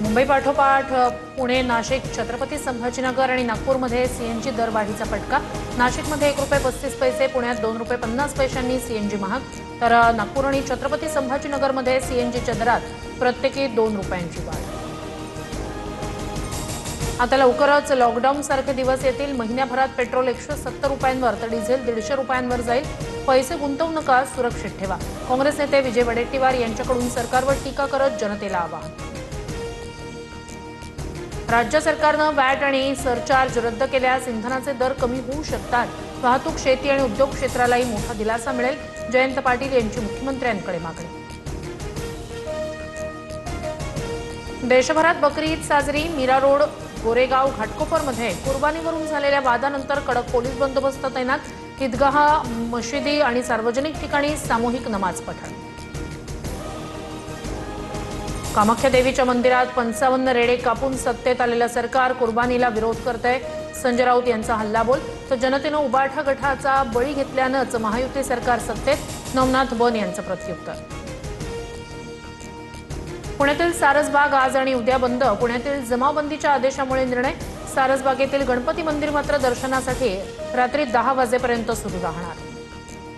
मुंबई पाठोपाठ पुणे, नाशिक, छत्रपती संभाजीनगर आणि नागपूरमध्ये सीएनजी दरवाढीचा फटका। नाशिकमध्ये ₹1.35, पुण्यात ₹2.50 सीएनजी महाग, तर नागपूर आणि छत्रपती संभाजीनगरमध्ये सीएनजीच्या दरात प्रत्येकी ₹2ची वाढ। आता लवकरच लॉकडाऊन सारखे दिवस येतील। महिन्याभरात पेट्रोल ₹170 तर डिझेल ₹150 जाईल। पैसे गुंतवू नका, सुरक्षित ठेवा। काँग्रेस नेते विजय वडेट्टीवार यांच्याकडून सरकारवर टीका करत जनतेला आवाहन। राज्य सरकारनं वॅट आणि सरचार्ज रद्द केल्यास इंधनाचे दर कमी होऊ शकतात। वाहतूक, शेती आणि उद्योग क्षेत्रालाही मोठा दिलासा मिळेल। जयंत पाटील यांची मुख्यमंत्र्यांकडे मागणी। देशभरात बकरी ईद साजरी। मीरा रोड, गोरेगाव, घाटकोपरमध्ये कुर्बानीवरून झालेल्या वादानंतर कडक पोलीस बंदोबस्त तैनात। ईदगाह, मशिदी आणि सार्वजनिक ठिकाणी सामूहिक नमाज पठण। कामाख्या देवीच्या मंदिरात 55 रेडे कापून सत्तेत आलेलं सरकार कुर्बानीला विरोध करतंय। संजय राऊत यांचा हल्लाबोल, तर जनतेनं उबाठा गटाचा बळी घेतल्यानंच महायुती सरकार सत्तेत। नवनाथ बन यांचं प्रत्युत्तर। पुण्यातील सारसबाग आज आणि उद्या बंद। पुण्यातील जमावबंदीच्या आदेशामुळे निर्णय। सारसबागेतील गणपती मंदिर मात्र दर्शनासाठी रात्री 10 वाजेपर्यंत सुरू राहणार।